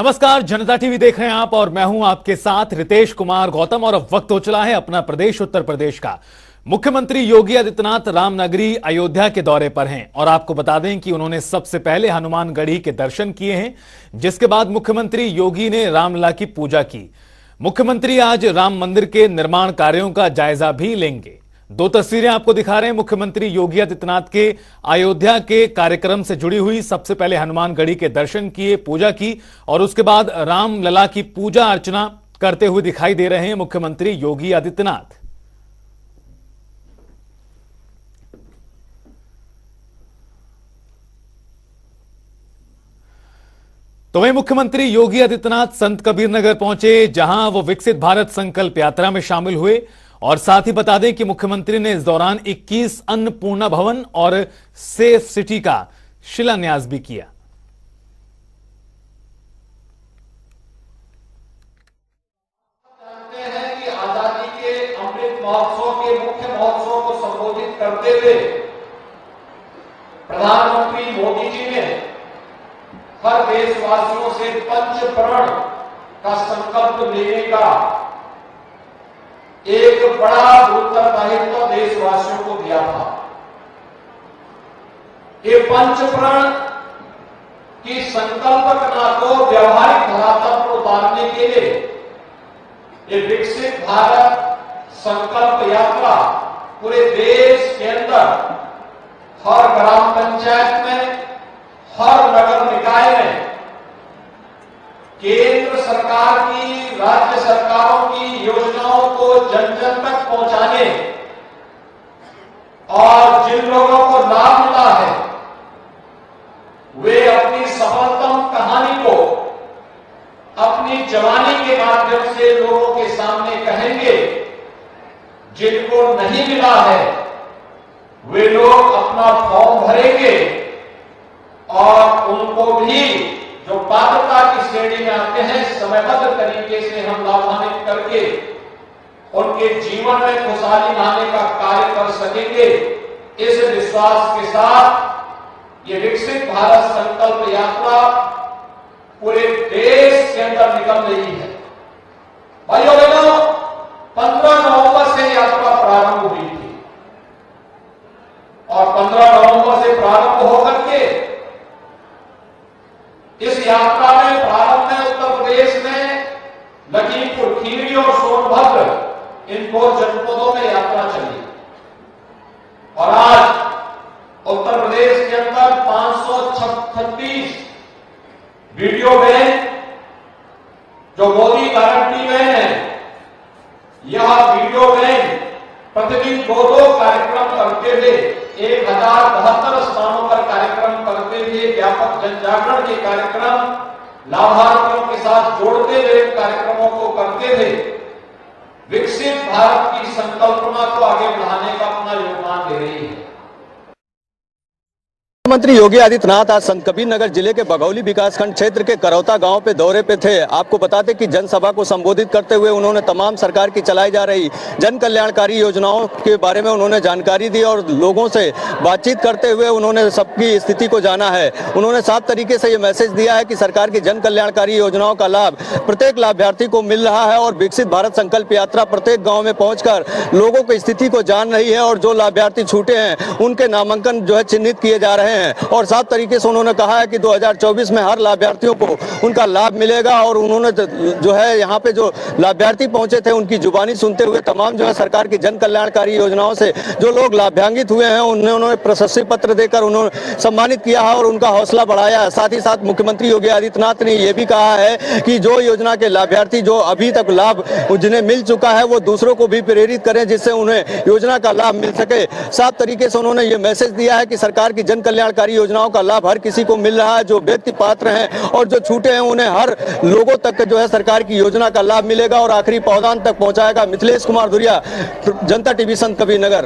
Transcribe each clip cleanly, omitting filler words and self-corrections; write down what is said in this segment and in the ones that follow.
नमस्कार, जनता टीवी देख रहे हैं आप और मैं हूं आपके साथ रितेश कुमार गौतम। और अब वक्त हो चला है अपना प्रदेश उत्तर प्रदेश का। मुख्यमंत्री योगी आदित्यनाथ रामनगरी अयोध्या के दौरे पर हैं और आपको बता दें कि उन्होंने सबसे पहले हनुमानगढ़ी के दर्शन किए हैं, जिसके बाद मुख्यमंत्री योगी ने रामलला की पूजा की। मुख्यमंत्री आज राम मंदिर के निर्माण कार्यों का जायजा भी लेंगे। दो तस्वीरें आपको दिखा रहे हैं मुख्यमंत्री योगी आदित्यनाथ के अयोध्या के कार्यक्रम से जुड़ी हुई। सबसे पहले हनुमानगढ़ी के दर्शन किए, पूजा की और उसके बाद रामलला की पूजा अर्चना करते हुए दिखाई दे रहे हैं मुख्यमंत्री योगी आदित्यनाथ। तो वहीं मुख्यमंत्री योगी आदित्यनाथ संत कबीर नगर पहुंचे, जहां वो विकसित भारत संकल्प यात्रा में शामिल हुए। और साथ ही बता दें कि मुख्यमंत्री ने इस दौरान 21 अन्नपूर्णा भवन और सेफ सिटी का शिलान्यास भी किया। जानते हैं कि आजादी के अमृत महोत्सव के मुख्य महोत्सव को संबोधित करते हुए प्रधानमंत्री मोदी जी ने हर देशवासियों से पंच प्रण का संकल्प लेने का एक बड़ा उत्तरदायित्व देशवासियों को दिया था। ये पंच प्रण की संकल्पना को व्यवहारिक धरातल पर उतारने के लिए ये विकसित भारत संकल्प यात्रा पूरे देश के अंदर हर ग्राम पंचायत में, हर नगर निकाय में केंद्र सरकार की, राज्य सरकारों की योजनाओं को जन जन तक पहुंचाने और जिन लोगों को लाभ मिला है वे अपनी सफलतम कहानी को अपनी जवानी के माध्यम से लोगों के सामने कहेंगे। जिनको नहीं मिला है वे लोग अपना फॉर्म भरेंगे और उनको भी जो पात्रता की श्रेणी में आते हैं समयबद्ध तरीके से हम लाभान्वित करके उनके जीवन में खुशहाली लाने का कार्य कर सकेंगे। इस विश्वास के साथ ये विकसित भारत संकल्प यात्रा पूरे देश के अंदर निकल रही है। भाइयों बहनों, 15 नवंबर से यात्रा प्रारंभ हुई थी और 15 नवंबर से प्रारंभ होकर के इस यात्रा में प्रारंभ में उत्तर प्रदेश में लखीमपुर खीरी और सोनभद्र इन दो जनपदों में यात्रा चली और आज उत्तर प्रदेश के अंदर 536 वीडियो वैन जो मोदी गारंटी वैन है, यह वीडियो वैन प्रतिदिन दो कार्यक्रम करते हुए 1072 स्थानों पर कार्यक्रम करते हुए व्यापक जन जागरण के कार्यक्रम लाभार्थियों के साथ जोड़ते हुए कार्यक्रमों को करते हुए विकसित भारत की संकल्पना को आगे बढ़ाने का अपना योगदान दे रही है। मुख्यमंत्री योगी आदित्यनाथ आज संत कबीर नगर जिले के बघौली विकासखंड क्षेत्र के करौता गांव पे दौरे पे थे। आपको बता दें कि जनसभा को संबोधित करते हुए उन्होंने तमाम सरकार की चलाई जा रही जन कल्याणकारी योजनाओं के बारे में उन्होंने जानकारी दी और लोगों से बातचीत करते हुए उन्होंने सबकी स्थिति को जाना है। उन्होंने साफ तरीके से ये मैसेज दिया है कि सरकार की जन कल्याणकारी योजनाओं का लाभ प्रत्येक लाभार्थी को मिल रहा है और विकसित भारत संकल्प यात्रा प्रत्येक गाँव में पहुंचकर लोगों की स्थिति को जान रही है और जो लाभार्थी छूटे हैं उनके नामांकन जो है चिन्हित किए जा रहे हैं। और साफ तरीके से उन्होंने कहा है कि 2024 में हर लाभार्थियों को उनका लाभ मिलेगा और उन्होंने जो है यहाँ पे जो लाभार्थी पहुंचे थे उनकी जुबानी सुनते हुए तमाम जो है सरकार की जन कल्याणकारी योजनाओं से जो लोग लाभान्वित हुए हैं उन्होंने प्रशस्ति पत्र देकर उन्होंने सम्मानित किया है और उनका हौसला बढ़ाया है। साथ ही साथ मुख्यमंत्री योगी आदित्यनाथ ने यह भी कहा है कि जो योजना के लाभार्थी जो अभी तक लाभ जिन्हें मिल चुका है वो दूसरों को भी प्रेरित करें जिससे उन्हें योजना का लाभ मिल सके। साफ तरीके से उन्होंने ये मैसेज दिया है कि सरकार की जन कल्याणकारी योजनाओं का लाभ हर किसी को मिल रहा है, जो व्यक्ति पात्र हैं और जो छूटे हैं उन्हें हर लोगों तक जो है सरकार की योजना का लाभ मिलेगा और आखिरी पौधान तक पहुंचाएगा। मिथिलेश कुमार धुरिया, जनता टीवी, संत कबीर नगर।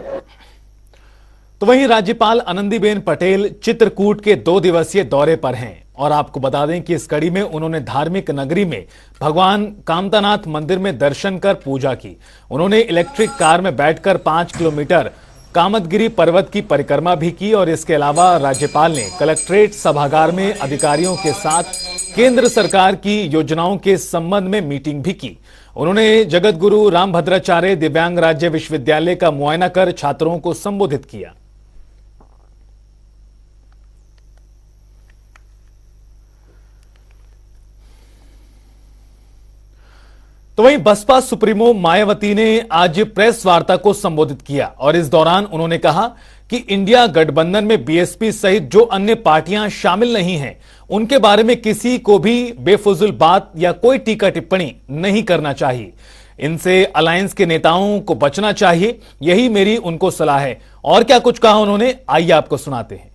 तो वहीं राज्यपाल आनंदीबेन पटेल चित्रकूट के 2 दिवसीय दौरे पर हैं और आपको बता दें कि इस कड़ी में उन्होंने धार्मिक नगरी में भगवान कामतानाथ मंदिर में दर्शन कर पूजा की। उन्होंने इलेक्ट्रिक कार में बैठकर 5 किलोमीटर कामदगिरी पर्वत की परिक्रमा भी की और इसके अलावा राज्यपाल ने कलेक्ट्रेट सभागार में अधिकारियों के साथ केंद्र सरकार की योजनाओं के संबंध में मीटिंग भी की। उन्होंने जगत गुरु रामभद्राचार्य दिव्यांग राज्य विश्वविद्यालय का मुआयना कर छात्रों को संबोधित किया। तो वहीं बसपा सुप्रीमो मायावती ने आज प्रेस वार्ता को संबोधित किया और इस दौरान उन्होंने कहा कि इंडिया गठबंधन में बीएसपी सहित जो अन्य पार्टियां शामिल नहीं हैं, उनके बारे में किसी को भी बेफुजुल बात या कोई टीका टिप्पणी नहीं करना चाहिए। इनसे अलायंस के नेताओं को बचना चाहिए, यही मेरी उनको सलाह है। और क्या कुछ कहा उन्होंने, आइए आपको सुनाते हैं।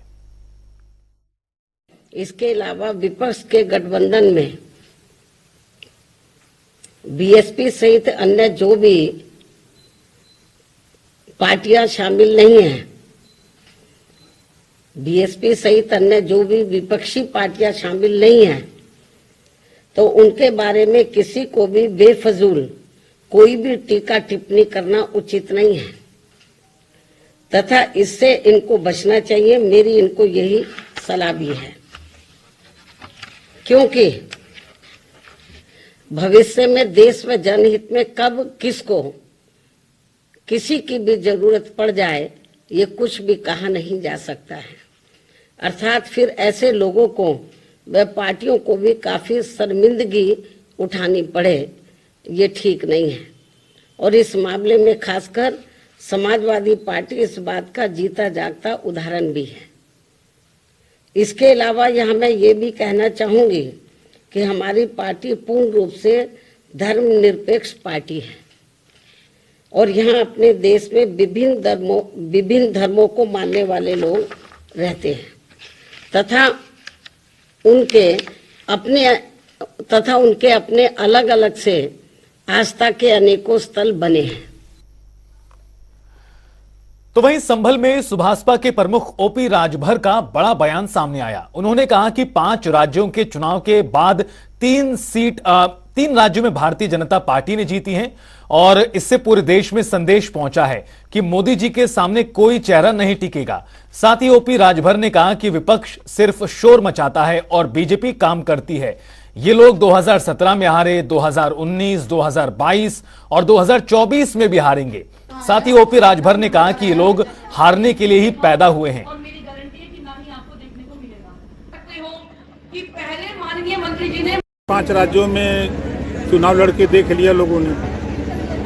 इसके अलावा विपक्ष के गठबंधन में बीएसपी सहित अन्य जो भी पार्टियां शामिल नहीं हैं, बीएसपी सहित अन्य जो भी विपक्षी पार्टियां शामिल नहीं हैं, तो उनके बारे में किसी को भी बेफजूल कोई भी टीका टिप्पणी करना उचित नहीं है तथा इससे इनको बचना चाहिए। मेरी इनको यही सलाह भी है, क्योंकि भविष्य में देश व जनहित में कब किसको किसी की भी जरूरत पड़ जाए, ये कुछ भी कहा नहीं जा सकता है। अर्थात फिर ऐसे लोगों को व पार्टियों को भी काफी शर्मिंदगी उठानी पड़े, ये ठीक नहीं है। और इस मामले में खासकर समाजवादी पार्टी इस बात का जीता जागता उदाहरण भी है। इसके अलावा यहाँ मैं ये भी कहना चाहूंगी कि हमारी पार्टी पूर्ण रूप से धर्मनिरपेक्ष पार्टी है और यहाँ अपने देश में विभिन्न धर्मों को मानने वाले लोग रहते हैं तथा उनके अपने अलग अलग से आस्था के अनेकों स्थल बने हैं। तो वहीं संभल में सुभाषपा के प्रमुख ओपी राजभर का बड़ा बयान सामने आया। उन्होंने कहा कि 5 राज्यों के चुनाव के बाद 3 राज्यों में भारतीय जनता पार्टी ने जीती हैं और इससे पूरे देश में संदेश पहुंचा है कि मोदी जी के सामने कोई चेहरा नहीं टिकेगा। साथ ही ओपी राजभर ने कहा कि विपक्ष सिर्फ शोर मचाता है और बीजेपी काम करती है। ये लोग 2017 में हारे, 2019, 2022 और 2024 में भी हारेंगे। साथ ही ओपी राजभर ने कहा कि ये लोग हारने के लिए ही पैदा हुए हैं। और मेरी गारंटी है कि ना ही आपको देखने को मिलेगा। सकते हो कि पहले माननीय मंत्री जी ने 5 राज्यों में चुनाव लड़के देख लिया लोगों ने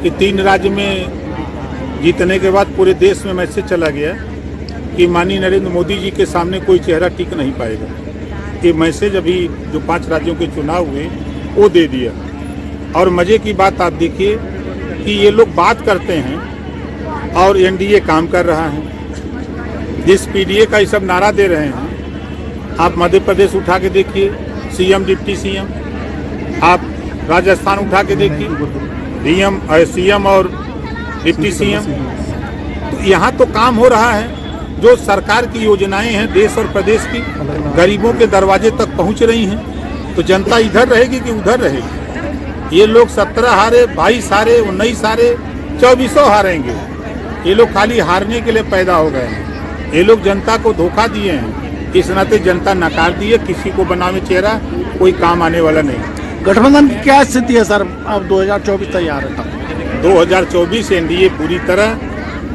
कि 3 राज्य में जीतने के बाद पूरे देश में मैसेज चला गया कि माननीय नरेंद्र मोदी जी के सामने कोई चेहरा टिक नहीं पाएगा। ये मैसेज अभी जो 5 राज्यों के चुनाव हुए वो दे दिया। और मजे की बात आप देखिए कि ये लोग बात करते हैं और एनडीए काम कर रहा है। जिस पीडीए का ये सब नारा दे रहे हैं, आप मध्य प्रदेश उठा के देखिए, सीएम डिप्टी सीएम, आप राजस्थान उठा के देखिए, सीएम और डिप्टी सीएम, तो यहाँ तो काम हो रहा है। जो सरकार की योजनाएं हैं देश और प्रदेश की, गरीबों के दरवाजे तक पहुँच रही हैं, तो जनता इधर रहेगी कि उधर रहेगी। ये लोग 17 हारे, 22 हारे, 19 हारे, 24 हारेंगे। ये लोग खाली हारने के लिए पैदा हो गए हैं। ये लोग जनता को धोखा दिए हैं, इस नाते जनता नकार दी है। किसी को बनावे चेहरा कोई काम आने वाला नहीं। गठबंधन की क्या स्थिति है सर? अब 2024 तैयार है। 2024 एनडीए पूरी तरह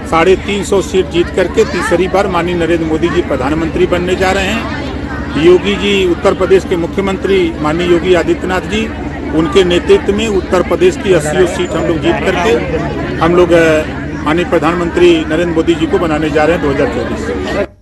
350 सीट जीत करके तीसरी बार माननीय नरेंद्र मोदी जी प्रधानमंत्री बनने जा रहे हैं। योगी जी उत्तर प्रदेश के मुख्यमंत्री माननीय योगी आदित्यनाथ जी, उनके नेतृत्व में उत्तर प्रदेश की 80 सीट हम लोग जीत करके हम लोग माननीय प्रधानमंत्री नरेंद्र मोदी जी को बनाने जा रहे हैं 2024।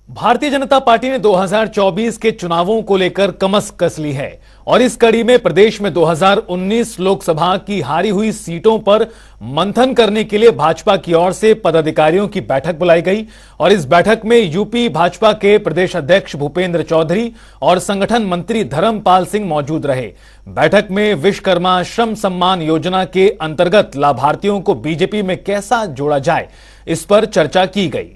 भारतीय जनता पार्टी ने 2024 के चुनावों को लेकर कमर कस ली है और इस कड़ी में प्रदेश में 2019 लोकसभा की हारी हुई सीटों पर मंथन करने के लिए भाजपा की ओर से पदाधिकारियों की बैठक बुलाई गई और इस बैठक में यूपी भाजपा के प्रदेश अध्यक्ष भूपेंद्र चौधरी और संगठन मंत्री धर्मपाल सिंह मौजूद रहे। बैठक में विश्वकर्मा श्रम सम्मान योजना के अंतर्गत लाभार्थियों को बीजेपी में कैसा जोड़ा जाए, इस पर चर्चा की गई।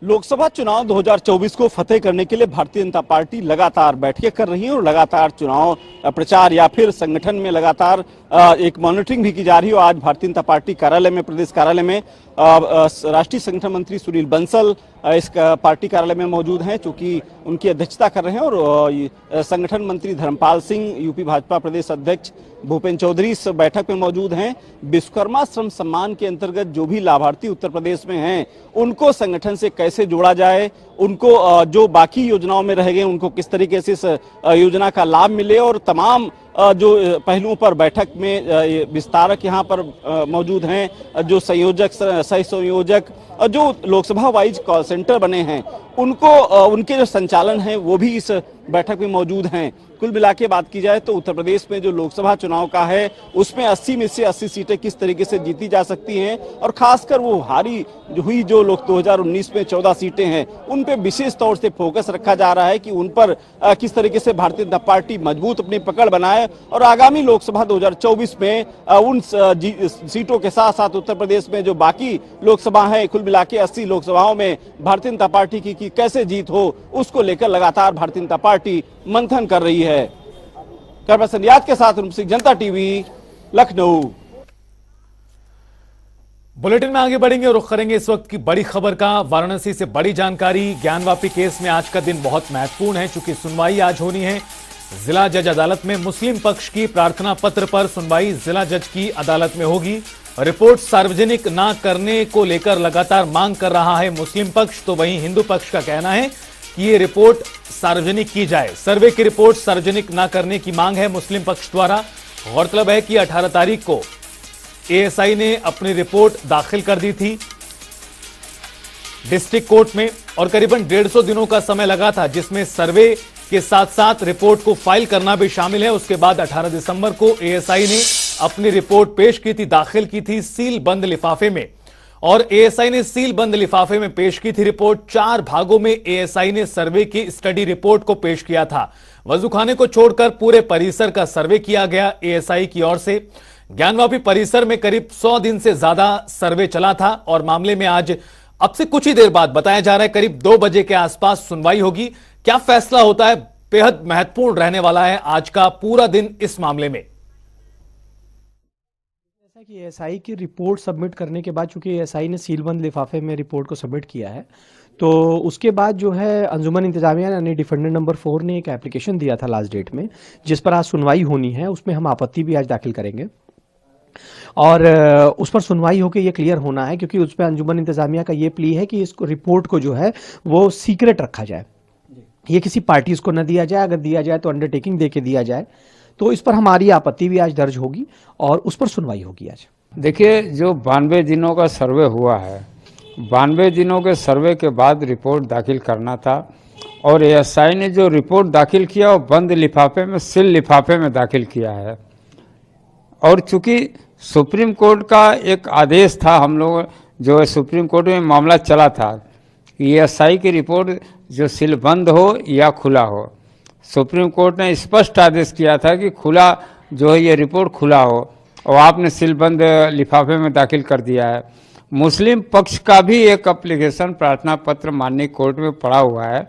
लोकसभा चुनाव 2024 को फतेह करने के लिए भारतीय जनता पार्टी लगातार बैठकें कर रही है और लगातार चुनाव प्रचार या फिर संगठन में लगातार एक मॉनिटरिंग भी की जा रही है। आज भारतीय जनता पार्टी कार्यालय में, प्रदेश कार्यालय में राष्ट्रीय संगठन मंत्री सुनील बंसल इस पार्टी कार्यालय में मौजूद हैं, चूंकि उनकी अध्यक्षता कर रहे हैं, और संगठन मंत्री धर्मपाल सिंह, यूपी भाजपा प्रदेश अध्यक्ष भूपेंद्र चौधरी इस बैठक में मौजूद हैं। विश्वकर्मा श्रम सम्मान के अंतर्गत जो भी लाभार्थी उत्तर प्रदेश में हैं, उनको संगठन से कैसे जोड़ा जाए, उनको जो बाकी योजनाओं में रह गए उनको किस तरीके से इस योजना का लाभ मिले, और तमाम जो पहलुओं पर बैठक में विस्तारक यहाँ पर मौजूद हैं, जो संयोजक, सह संयोजक, जो लोकसभा वाइज कॉल सेंटर बने हैं, उनको उनके जो संचालन है वो भी इस बैठक में मौजूद हैं। कुल मिला के बात की जाए तो उत्तर प्रदेश में जो लोकसभा चुनाव का है उसमें 80 में से 80 सीटें किस तरीके से जीती जा सकती हैं, और खासकर वो हारी हुई जो लोग 2019 में 14 सीटें हैं उन पे विशेष तौर से फोकस रखा जा रहा है कि उन पर किस तरीके से भारतीय जनता पार्टी मजबूत अपनी पकड़ बनाए, और आगामी लोकसभा 2024 में उन सीटों के साथ साथ उत्तर प्रदेश में जो बाकी लोकसभा है, कुल मिला के 80 लोकसभाओं में भारतीय जनता पार्टी की कैसे जीत हो, उसको लेकर लगातार भारतीय जनता पार्टी मंथन कर रही है। कैमरामैन याद के साथ रूप सिंह, जनता टीवी, लखनऊ। बुलेटिन में आगे बढ़ेंगे और रुख करेंगे इस वक्त की बड़ी खबर का। वाराणसी से बड़ी जानकारी। ज्ञानवापी केस में आज का दिन बहुत महत्वपूर्ण है, चूंकि सुनवाई आज होनी है जिला जज अदालत में। मुस्लिम पक्ष की प्रार्थना पत्र पर सुनवाई जिला जज की अदालत में होगी। रिपोर्ट सार्वजनिक न करने को लेकर लगातार मांग कर रहा है मुस्लिम पक्ष, तो वहीं हिंदू पक्ष का कहना है कि ये रिपोर्ट सार्वजनिक की जाए। सर्वे की रिपोर्ट सार्वजनिक न करने की मांग है मुस्लिम पक्ष द्वारा। गौरतलब है कि 18 तारीख को एएसआई ने अपनी रिपोर्ट दाखिल कर दी थी डिस्ट्रिक्ट कोर्ट में, और करीबन 150 दिनों का समय लगा था, जिसमें सर्वे के साथ साथ रिपोर्ट को फाइल करना भी शामिल है। उसके बाद 18 दिसंबर को एएसआई ने अपनी रिपोर्ट पेश की थी, दाखिल की थी सील बंद लिफाफे में, और एएसआई ने सील बंद लिफाफे में पेश की थी रिपोर्ट। 4 भागों में एएसआई ने सर्वे की स्टडी रिपोर्ट को पेश किया था। वजूखाने को छोड़कर पूरे परिसर का सर्वे किया गया एएसआई की ओर से। ज्ञानवापी परिसर में करीब 100 दिन से ज्यादा सर्वे चला था, और मामले में आज अब से कुछ ही देर बाद बताया जा रहा है करीब 2 बजे के आसपास सुनवाई होगी। क्या फैसला होता है, बेहद महत्वपूर्ण रहने वाला है आज का पूरा दिन इस मामले में। जैसा कि एएसआई की रिपोर्ट सबमिट करने के बाद, चूंकि एएसआई ने सीलबंद लिफाफे में रिपोर्ट को सबमिट किया है, तो उसके बाद जो है अंजुमन इंतजामिया यानी डिफेंडेंट नंबर 4 ने एक एप्लीकेशन दिया था लास्ट डेट में, जिस पर आज सुनवाई होनी है। उसमें हम आपत्ति भी आज दाखिल करेंगे, और उस पर सुनवाई होकर ये क्लियर होना है, क्योंकि उस पर अंजुमन इंतजामिया का ये प्ली है कि इसको रिपोर्ट को जो है वो सीक्रेट रखा जाए, ये किसी पार्टीज को न दिया जाए, अगर दिया जाए तो अंडरटेकिंग देके दिया जाए। तो इस पर हमारी आपत्ति भी आज दर्ज होगी और उस पर सुनवाई होगी आज। देखिए, जो 92 दिनों का सर्वे हुआ है, 92 दिनों के सर्वे के बाद रिपोर्ट दाखिल करना था, और एएसआई ने जो रिपोर्ट दाखिल किया वो बंद लिफाफे में, सील लिफाफे में दाखिल किया है। और चूंकि सुप्रीम कोर्ट का एक आदेश था, हम लोग जो है सुप्रीम कोर्ट में मामला चला था कि एएसआई की रिपोर्ट जो सील बंद हो या खुला हो, सुप्रीम कोर्ट ने स्पष्ट आदेश किया था कि खुला जो है ये रिपोर्ट खुला हो, और आपने सील बंद लिफाफे में दाखिल कर दिया है। मुस्लिम पक्ष का भी एक एप्लीकेशन प्रार्थना पत्र माननीय कोर्ट में पड़ा हुआ है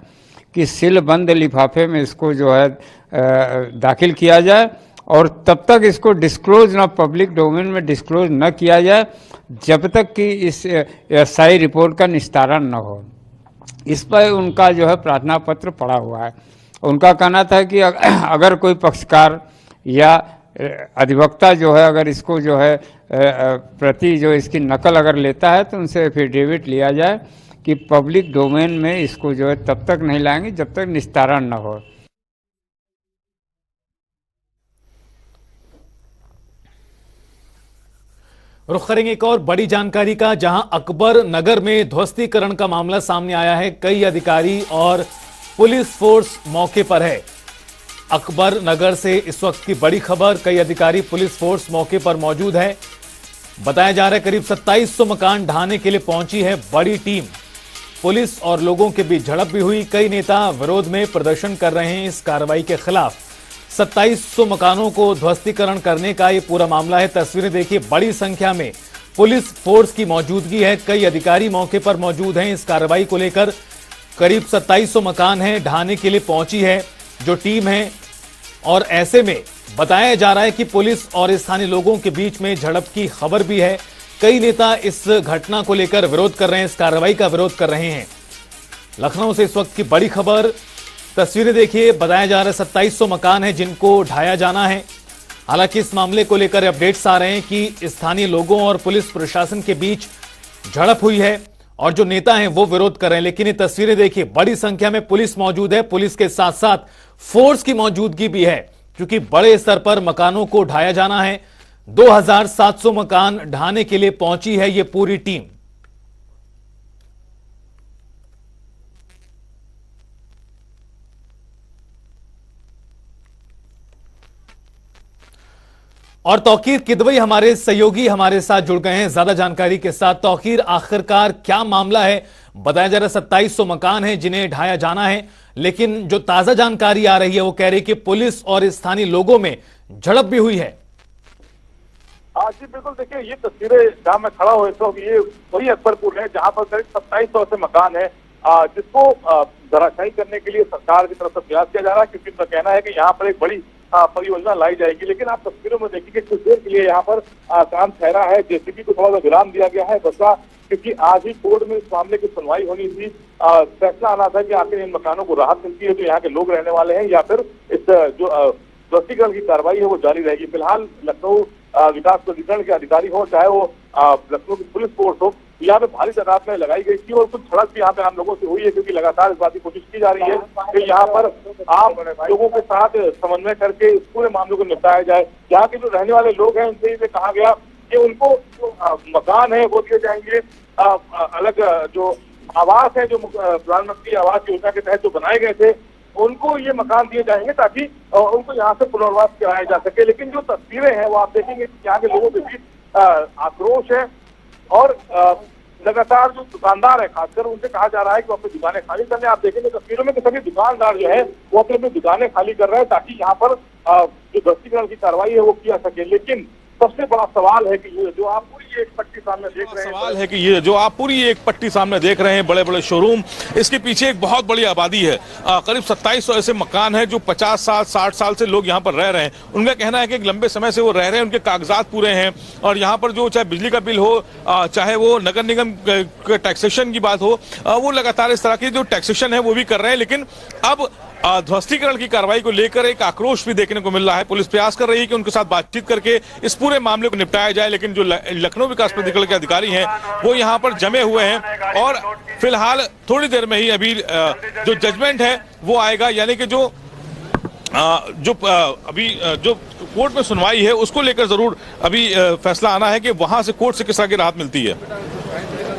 कि सील बंद लिफाफे में इसको जो है दाखिल किया जाए, और तब तक इसको डिस्क्लोज ना, पब्लिक डोमेन में डिस्क्लोज न किया जाए जब तक कि इस एएसआई रिपोर्ट का निस्तारण न हो। इस पर उनका जो है प्रार्थना पत्र पड़ा हुआ है। उनका कहना था कि अगर कोई पक्षकार या अधिवक्ता जो है अगर इसको जो है प्रति जो इसकी नकल अगर लेता है तो उनसे एफिडेविट लिया जाए कि पब्लिक डोमेन में इसको जो है तब तक नहीं लाएंगे जब तक निस्तारण न हो। रुख करेंगे एक और बड़ी जानकारी का, जहां अकबर नगर में ध्वस्तीकरण का मामला सामने आया है। कई अधिकारी और पुलिस फोर्स मौके पर है। अकबर नगर से इस वक्त की बड़ी खबर, कई अधिकारी पुलिस फोर्स मौके पर मौजूद है। बताया जा रहा है करीब 2700 मकान ढहाने के लिए पहुंची है बड़ी टीम। पुलिस और लोगों के बीच झड़प भी हुई। कई नेता विरोध में प्रदर्शन कर रहे हैं इस कार्रवाई के खिलाफ। 2700 मकानों को ध्वस्तीकरण करने का ये पूरा मामला है। तस्वीरें देखिए, बड़ी संख्या में पुलिस फोर्स की मौजूदगी है। कई अधिकारी मौके पर मौजूद हैं इस कार्रवाई को लेकर। करीब 2700 मकान हैं ढहाने के लिए पहुंची है जो टीम है, और ऐसे में बताया जा रहा है कि पुलिस और स्थानीय लोगों के बीच में झड़प की खबर भी है। कई नेता इस घटना को लेकर विरोध कर रहे हैं, इस कार्रवाई का विरोध कर रहे हैं। लखनऊ से इस वक्त की बड़ी खबर, तस्वीरें देखिए। बताया जा रहा है 2700 मकान हैं जिनको ढाया जाना है। हालांकि इस मामले को लेकर अपडेट्स आ रहे हैं कि स्थानीय लोगों और पुलिस प्रशासन के बीच झड़प हुई है और जो नेता हैं वो विरोध कर रहे हैं। लेकिन ये तस्वीरें देखिए, बड़ी संख्या में पुलिस मौजूद है। पुलिस के साथ साथ फोर्स की मौजूदगी भी है, क्योंकि बड़े स्तर पर मकानों को ढाया जाना है। 2700 मकान ढाने के लिए पहुंची है ये पूरी टीम। और तौकीर किदवई हमारे सहयोगी हमारे साथ जुड़ गए हैं ज्यादा जानकारी के साथ। तौकीर, आखिरकार क्या मामला है? बताया जा रहा है 2700 मकान हैं जिन्हें ढाया जाना है, लेकिन जो ताजा जानकारी आ रही है वो कह रही है कि पुलिस और स्थानीय लोगों में झड़प भी हुई है। जी बिल्कुल, देखिए ये तस्वीरें जहां मैं खड़ा हुआ तो ये वही अकबरपुर है जहां पर करीब 2700 से मकान है जिसको धराशायी करने के लिए सरकार की तरफ से प्रयास किया जा रहा है, क्योंकि उनका कहना है कि यहाँ पर एक बड़ी परियोजना लाई जाएगी। लेकिन आप तस्वीरों में देखिए कुछ देर के लिए यहाँ पर काम ठहरा है, जेसीबी को थोड़ा सा विराम दिया गया है बसा, क्योंकि आज ही कोर्ट में इस मामले की सुनवाई होनी थी। फैसला आना था कि आखिर इन मकानों को राहत मिलती है जो यहाँ के लोग रहने वाले हैं, या फिर इस जो ध्वस्तीकरण की कार्रवाई है वो जारी रहेगी। फिलहाल लखनऊ विकास प्राधिकरण के अधिकारी हो, चाहे वो लखनऊ की पुलिस फोर्स हो, यहाँ पे भारी तादाद में लगाई गई थी और कुछ झड़प भी यहाँ पे आम लोगों से हुई है, क्योंकि लगातार इस बात की कोशिश की जा रही है कि यहाँ पर आम लोगों के साथ समन्वय करके इस पूरे मामले को निपटाया जाए। यहाँ के जो रहने वाले लोग हैं उनसे ये कहा गया कि उनको मकान है वो दिए जाएंगे, अलग जो आवास है जो प्रधानमंत्री आवास योजना के तहत जो बनाए गए थे उनको ये मकान दिए जाएंगे ताकि उनको यहाँ से पुनर्वास कराया जा सके। लेकिन जो तस्वीरें हैं वो आप देखेंगे कि यहाँ के लोगों के बीच आक्रोश है और लगातार जो दुकानदार है खासकर उनसे कहा जा रहा है कि वो अपनी दुकानें खाली कर लें। आप देखेंगे तस्वीरों में कि सभी दुकानदार जो है वो अपनी दुकानें खाली कर रहे हैं ताकि यहाँ पर जो ध्वस्तीकरण की कार्रवाई है वो किया सके। लेकिन सबसे बड़ा सवाल है कि ये जो आप पूरी एक पट्टी सामने देख रहे हैं, बड़े बड़े शोरूम, इसके पीछे एक बहुत बड़ी आबादी है। करीब 2700 ऐसे मकान हैं जो 50 साल 60 साल से लोग यहाँ पर रह रहे हैं। उनका कहना है कि एक लंबे समय से वो रह रहे हैं, उनके कागजात पूरे हैं और यहाँ पर जो चाहे बिजली का बिल हो, चाहे वो नगर निगम के टैक्सेशन की बात हो, वो लगातार इस तरह की जो टैक्सेशन है वो भी कर रहे हैं। लेकिन अब ध्वस्तीकरण की कार्रवाई को लेकर एक आक्रोश भी देखने को मिल रहा है। पुलिस प्रयास कर रही है कि उनके साथ बातचीत करके इस पूरे मामले को निपटाया जाए, लेकिन जो लखनऊ विकास प्राधिकरण के अधिकारी हैं वो यहाँ पर जमे हुए हैं और फिलहाल थोड़ी देर में ही अभी जो जजमेंट है वो आएगा, यानी कि जो कोर्ट में सुनवाई है उसको लेकर जरूर अभी फैसला आना है कि वहां से कोर्ट से किस तरह की राहत मिलती है।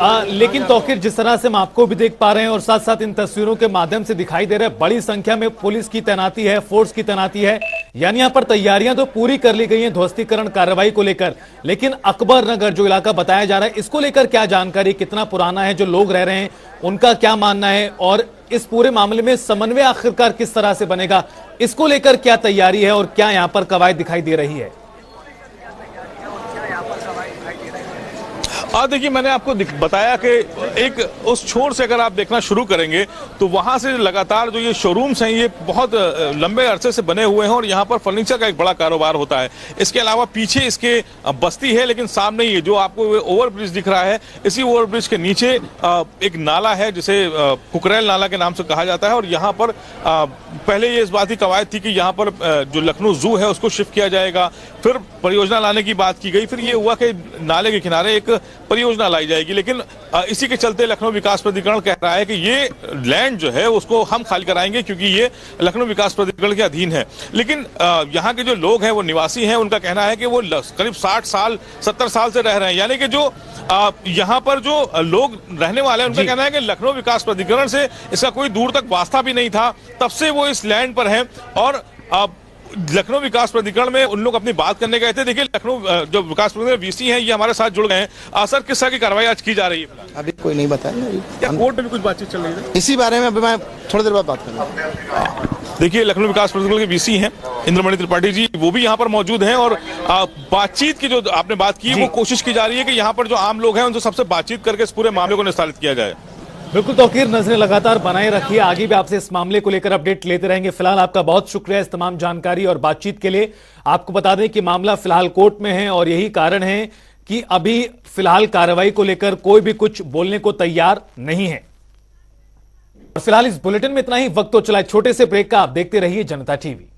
लेकिन तौकीर, जिस तरह से हम आपको भी देख पा रहे हैं और साथ साथ इन तस्वीरों के माध्यम से दिखाई दे रहा है, बड़ी संख्या में पुलिस की तैनाती है, फोर्स की तैनाती है, यानी यहाँ पर तैयारियां तो पूरी कर ली गई हैं ध्वस्तीकरण कार्रवाई को लेकर। लेकिन अकबर नगर जो इलाका बताया जा रहा है, इसको लेकर क्या जानकारी, कितना पुराना है, जो लोग रह रहे हैं उनका क्या मानना है और इस पूरे मामले में समन्वय आखिरकार किस तरह से बनेगा, इसको लेकर क्या तैयारी है और क्या यहाँ पर कवायद दिखाई दे रही है? देखिए, मैंने आपको बताया कि एक उस छोर से अगर आप देखना शुरू करेंगे तो वहां से लगातार जो ये शोरूम्स हैं ये बहुत लंबे अरसे से बने हुए हैं और यहाँ पर फर्नीचर का एक बड़ा कारोबार होता है। इसके अलावा पीछे इसके बस्ती है, लेकिन सामने ये जो आपको ओवरब्रिज दिख रहा है, इसी ओवरब्रिज के नीचे एक नाला है जिसे कुकरेल नाला के नाम से कहा जाता है और यहाँ पर पहले ये इस बात की कवायद थी कि यहाँ पर जो लखनऊ जू है उसको शिफ्ट किया जाएगा, फिर परियोजना लाने की बात की गई, फिर ये हुआ कि नाले के किनारे एक परियोजना लाई जाएगी। लेकिन इसी के चलते लखनऊ विकास प्राधिकरण कह रहा है कि ये लैंड जो है उसको हम खाली कराएंगे क्योंकि ये लखनऊ विकास प्राधिकरण के अधीन है। लेकिन यहाँ के जो लोग हैं वो निवासी हैं, उनका कहना है कि वो करीब 60 साल 70 साल से रह रहे हैं, यानी कि जो यहाँ पर जो लोग रहने वाले हैं उनका कहना है कि लखनऊ विकास प्राधिकरण से इसका कोई दूर तक वास्ता भी नहीं था, तब से वो इस लैंड पर है और लखनऊ विकास प्राधिकरण में उन लोग अपनी बात करने गए थे। देखिए, लखनऊ जो विकास प्राधिकरण वीसी हैं ये हमारे साथ जुड़ गए हैं। सर, किस तरह की कार्रवाई आज की जा रही है? अभी कोई नहीं बताया, क्या कोर्ट में भी कुछ बातचीत चल रही है इसी बारे में? अभी मैं थोड़ी देर बाद बात करूंगा। देखिए, लखनऊ विकास प्राधिकरण के वीसी हैं इंद्रमणि त्रिपाठी जी, वो भी यहाँ पर मौजूद हैं और बातचीत की जो आपने बात की वो कोशिश की जा रही है कि यहाँ पर जो आम लोग हैं उनसे सबसे बातचीत करके इस पूरे मामले को निस्तारित किया जाए। बिल्कुल तौकीर, नजरें लगातार बनाए रखिए, आगे भी आपसे इस मामले को लेकर अपडेट लेते रहेंगे। फिलहाल आपका बहुत शुक्रिया इस तमाम जानकारी और बातचीत के लिए। आपको बता दें कि मामला फिलहाल कोर्ट में है और यही कारण है कि अभी फिलहाल कार्रवाई को लेकर कोई भी कुछ बोलने को तैयार नहीं है। फिलहाल इस बुलेटिन में इतना ही। वक्त तो चला छोटे से ब्रेक का, आप देखते रहिए जनता टीवी।